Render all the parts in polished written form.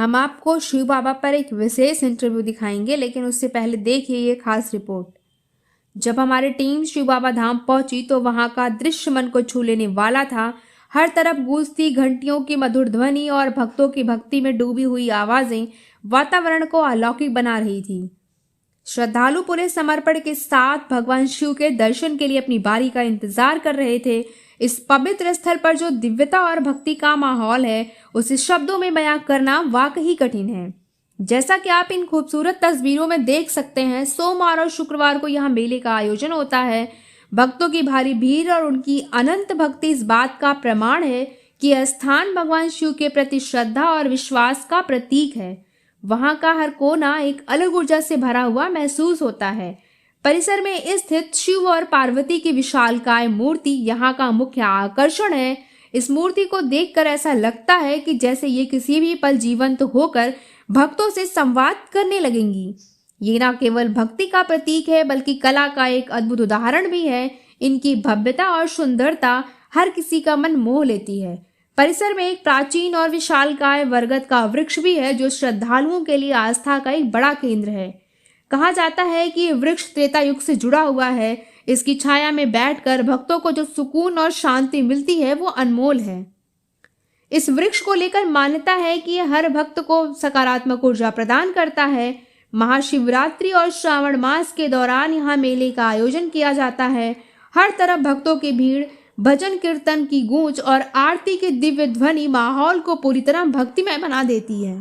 हम आपको शिव बाबा पर एक विशेष इंटरव्यू दिखाएंगे, लेकिन उससे पहले देखिए ये खास रिपोर्ट। जब हमारी टीम शिव बाबा धाम पहुंची तो वहां का दृश्य मन को छू लेने वाला था। हर तरफ गूंजती घंटियों की मधुर ध्वनि और भक्तों की भक्ति में डूबी हुई आवाजें वातावरण को अलौकिक बना रही थी। श्रद्धालु पूरे समर्पण के साथ भगवान शिव के दर्शन के लिए अपनी बारी का इंतजार कर रहे थे। इस पवित्र स्थल पर जो दिव्यता और भक्ति का माहौल है, उसे शब्दों में बयां करना वाकई कठिन है। जैसा कि आप इन खूबसूरत तस्वीरों में देख सकते हैं, सोमवार और शुक्रवार को यहाँ मेले का आयोजन होता है। भक्तों की भारी भीड़ और उनकी अनंत भक्ति इस बात का प्रमाण है कि यह स्थान भगवान शिव के प्रति श्रद्धा और विश्वास का प्रतीक है। वहां का हर कोना एक अलग ऊर्जा से भरा हुआ महसूस होता है। परिसर में स्थित शिव और पार्वती की विशालकाय मूर्ति यहाँ का मुख्य आकर्षण है। इस मूर्ति को देखकर ऐसा लगता है कि जैसे ये किसी भी पल जीवंत होकर भक्तों से संवाद करने लगेंगी। ये न केवल भक्ति का प्रतीक है, बल्कि कला का एक अद्भुत उदाहरण भी है। इनकी भव्यता और सुंदरता हर किसी का मन मोह लेती है। परिसर में एक प्राचीन और विशालकाय बरगद का वृक्ष भी है, जो श्रद्धालुओं के लिए आस्था का एक बड़ा केंद्र है। कहा जाता है कि ये वृक्ष त्रेता युग से जुड़ा हुआ है। इसकी छाया में बैठकर भक्तों को जो सुकून और शांति मिलती है, वो अनमोल है। इस वृक्ष को लेकर मान्यता है कि यह हर भक्त को सकारात्मक ऊर्जा प्रदान करता है। महाशिवरात्रि और श्रावण मास के दौरान यहाँ मेले का आयोजन किया जाता है। हर तरफ भक्तों की भीड़, भजन कीर्तन की गूंज और आरती की दिव्य ध्वनि माहौल को पूरी तरह भक्तिमय बना देती है।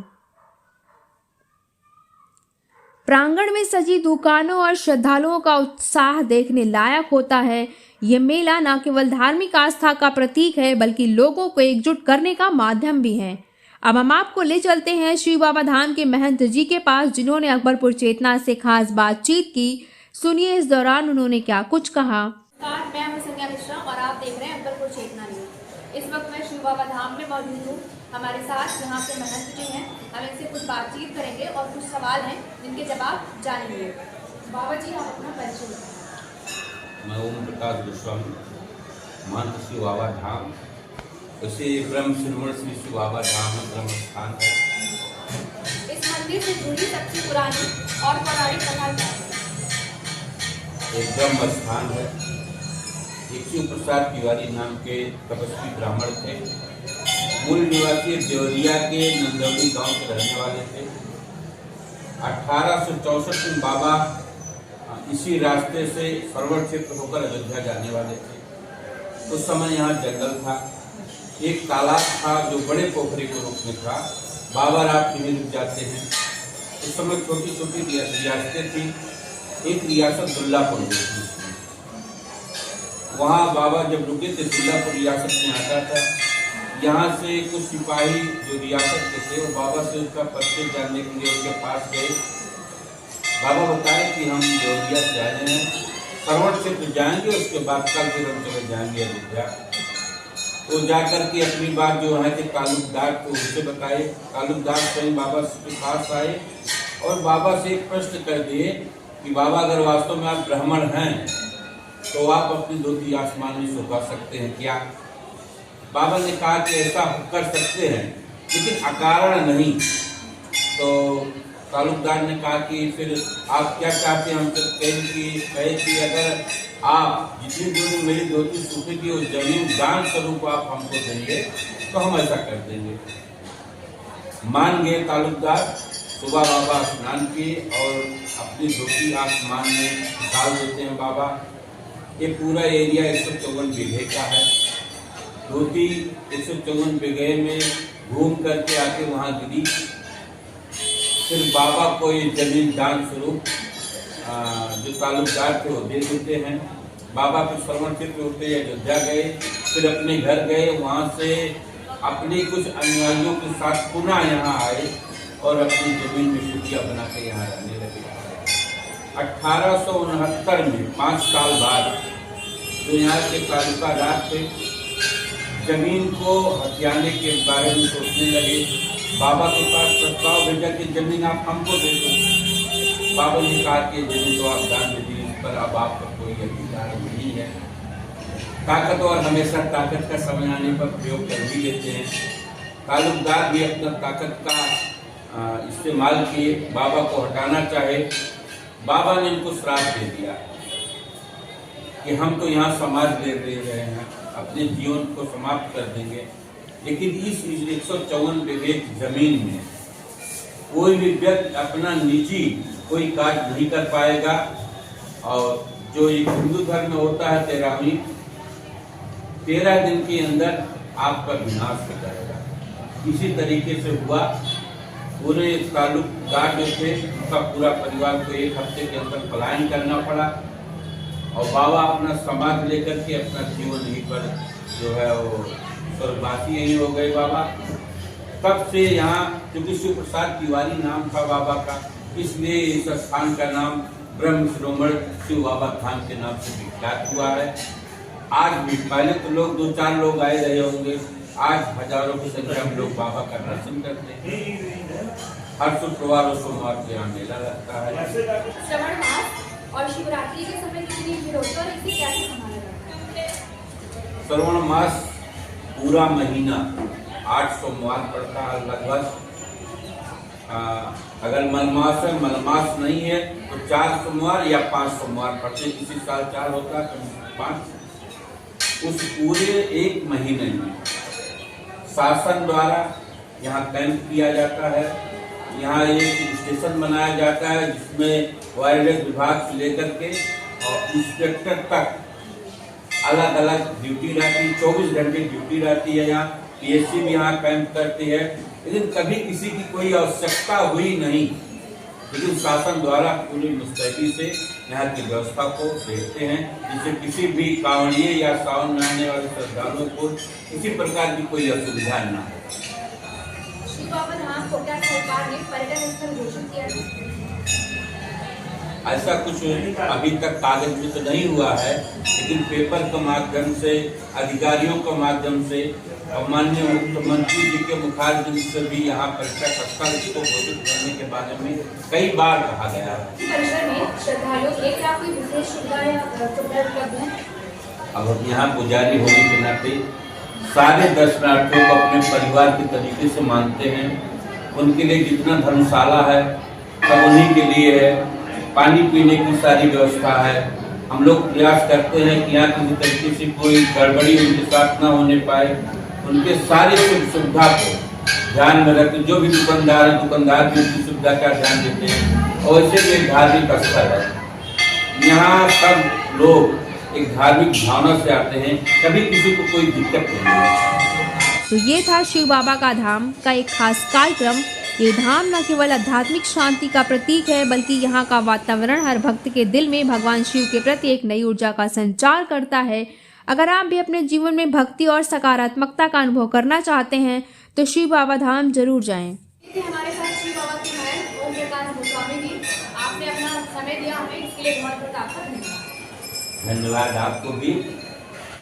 प्रांगण में सजी दुकानों और श्रद्धालुओं का उत्साह देखने लायक होता है। यह मेला न केवल धार्मिक आस्था का प्रतीक है, बल्कि लोगों को एकजुट करने का माध्यम भी है। अब हम आपको ले चलते हैं शिव बाबा धाम के महंत जी के पास, जिन्होंने अकबरपुर चेतना से खास बातचीत की। सुनिए इस दौरान उन्होंने क्या कुछ कहा। मैं हूं संज्ञा मिश्रा और आप देख रहे हैं अकबरपुर चेतना न्यूज। इस वक्त मैं शिव बाबा धाम में मौजूद हूँ। हमारे साथ यहाँ पे महंत जी हैं। हम इनसे कुछ बातचीत करेंगे और कुछ सवाल हैं जिनके जवाब जानेंगे। बाबा जी, आप अपना परिचय बताएं। मैं ओम प्रकाश गोस्वामी, महंत शिव बाबा धाम। वैसे ब्रह्म शिरोमणि श्री शिव बाबा धाम में ब्रह्म स्थान है। इस मंदिर से जुड़ी सबसे पुरानी और पौराणिक कथा क्या है? एक ब्रह्म स्थान है। एक शिव प्रसाद तिवारी नाम के तपस्वी ब्राह्मण थे। मूल निवासी देवरिया के नंदौली गांव के रहने वाले थे। 1864 में बाबा इसी रास्ते से सरवर क्षेत्र होकर अयोध्या जाने वाले थे। उस समय यहाँ जंगल था, एक तालाब था जो बड़े पोखरे के रूप में था। बाबा रात में रुक जाते हैं। उस समय छोटी छोटी रियासतें थी। एक रियासत दुल्लापुर थी। वहाँ बाबा जब रुके थे, दुल्लापुर रियासत में आता था। यहाँ से कुछ सिपाही जो रियासत के थे, वो बाबा से उसका परिचय जानने के लिए उनके पास गए। बाबा बताए कि हम देवरिया से आए हैं, सरवट क्षेत्र जाएंगे, उसके बाद कल फिर हम चले जाएंगे अयोध्या। तो जाकर के अपनी बात जो है कि तालुकदार को उनसे बताए। तालुकदार स्वयं बाबा के पास आए और बाबा से एक प्रश्न कर दिए कि बाबा, अगर वास्तव में आप ब्राह्मण हैं तो आप अपनी धोती आसमान में सुखा सकते हैं क्या? बाबा ने कहा कि ऐसा कर सकते हैं, लेकिन अकारण नहीं। तो तालुकदार ने कहा कि फिर आप क्या चाहते हैं? हम तो कहे कि अगर आप जितनी दूर में मेरी धोती सूखेगी उस जमीन दान स्वरूप आप हमको देंगे तो हम ऐसा कर देंगे। मान गए तालुकदार। सुबह बाबा स्नान किए और अपनी धोती आसमान में डाल देते हैं बाबा। ये पूरा एरिया 154 बीघे का है। धोती 154 बीघे में घूम करके आके वहाँ गिरी। फिर बाबा को ये जमीन दान स्वरूप जो तालुकदार थे वो दे देते हैं। बाबा फिर श्रवण क्षेत्र होते अयोध्या गए, फिर अपने घर गए। वहाँ से अपने कुछ अनुयायियों के साथ पुनः यहाँ आए और अपनी जमीन में कुटिया बना के यहाँ रहने लगे। 1869 में 5 साल बाद जो यहाँ के तालुकादार थे, जमीन को हथियाने के बारे में सोचने लगे। बाबा के पास प्रस्ताव भेजा कि जमीन आप हमको दे दो। बाबा ने कहा कि जमीन तो आप दान दे दीजिए, इस पर अब आपका कोई अधिकार नहीं है। ताकत और हमेशा ताकत का समय आने पर प्रयोग कर भी लेते हैं। तालुकदार भी अपना ताकत का इस्तेमाल किए, बाबा को हटाना चाहे। बाबा ने इनको श्राप दे दिया कि हम तो यहाँ समाज ले रहे हैं, अपने जीवन को समाप्त कर देंगे, लेकिन इस 154 बीघे जमीन में कोई भी व्यक्ति अपना निजी कोई कार्य नहीं कर पाएगा। और जो एक हिंदू धर्म में होता है 13 दिन के अंदर आपका विनाश हो जाएगा। इसी तरीके से हुआ। पूरे ताल्लुकदार जो थे उनका पूरा परिवार को 1 हफ्ते के अंदर पलायन करना पड़ा और बाबा अपना समाज लेकर के अपना जीवन यहीं पर जो है वो स्वर्गवासी यहीं हो गए बाबा। तब से यहाँ क्योंकि शिव प्रसाद तिवारी नाम था बाबा का, इसलिए इस स्थान का नाम ब्रह्म शिरोमणि शिव बाबा धाम के नाम से विख्यात हुआ है। आज भी, पहले तो लोग 2-4 लोग आए रहे होंगे, आज हजारों की संख्या में लोग बाबा का दर्शन करते हैं। हर शुक्रवार और सोमवार को यहाँ मेला लगता है। श्रवण मास और शिवरात्रि के समय कितनी भीड़ होती है और इसे कैसे संभाला जाता है? श्रवण मास पूरा महीना 8 सोमवार पड़ता है लगभग। अगर मलमास है, मलमास नहीं है तो 4 सोमवार या 5 सोमवार पड़ते हैं। किसी साल 4 होता है, कभी 5। उस पूरे 1 महीने में शासन द्वारा यहाँ कैंप किया जाता है। यहाँ एक स्टेशन बनाया जाता है जिसमें वायरलेस विभाग से लेकर के और इंस्पेक्टर तक अलग अलग ड्यूटी रहती है। 24 घंटे ड्यूटी रहती है। यहाँ पीएससी भी यहाँ कैंप करती है, लेकिन कभी किसी की कोई आवश्यकता हुई नहीं। लेकिन शासन द्वारा पूरी मुस्तैदी से यहाँ की व्यवस्था को देखते हैं, जिससे किसी भी कांवड़िए या सावन में आने वाले श्रद्धालुओं को किसी प्रकार की कोई असुविधा न हो। शिव बाबा धाम को क्या सरकार ने पर्यटन स्थल घोषित किया है? ऐसा कुछ अभी तक कागज में तो नहीं हुआ है, लेकिन पेपर के माध्यम से, अधिकारियों के माध्यम से और माननीय मुख्यमंत्री जी के मुखारबिंद से भी यहाँ पर्यटक स्थल इसको घोषित करने के बारे में कई बार कहा गया है। परिसर में श्रद्धालुओं के लिए क्या कोई विशेष सुविधाएं उपलब्ध हैं? अब यहाँ पुजारी होने के नाते सारे दर्शनार्थियों को अपने परिवार के तरीके से मानते हैं। उनके लिए जितना धर्मशाला है सब उन्हीं के लिए है। पानी पीने की सारी व्यवस्था है। हम लोग प्रयास करते हैं कि यहाँ किसी तरीके से कोई गड़बड़ी उनके साथ न होने पाए। उनके सारी सुविधा को ध्यान में रखते, जो भी दुकानदार है, दुकानदार भी उनकी सुविधा का ध्यान देते हैं। और ऐसे भी एक धार्मिक स्थल है। यहाँ सब लोग एक धार्मिक भावना से आते हैं, कभी किसी को कोई दिक्कत नहीं है। तो ये था शिव बाबा का धाम का एक खास कार्यक्रम। ये धाम न केवल आध्यात्मिक शांति का प्रतीक है, बल्कि यहाँ का वातावरण हर भक्त के दिल में भगवान शिव के प्रति एक नई ऊर्जा का संचार करता है। अगर आप भी अपने जीवन में भक्ति और सकारात्मकता का अनुभव करना चाहते हैं तो शिव बाबा धाम जरूर जाएं। हमारे साथ शिव बाबा के हैं ओम प्रकाश गोस्वामी जी, आपने अपना समय दिया हमें, इसके लिए बहुत बहुत आपका धन्यवाद। धन्यवाद आपको भी।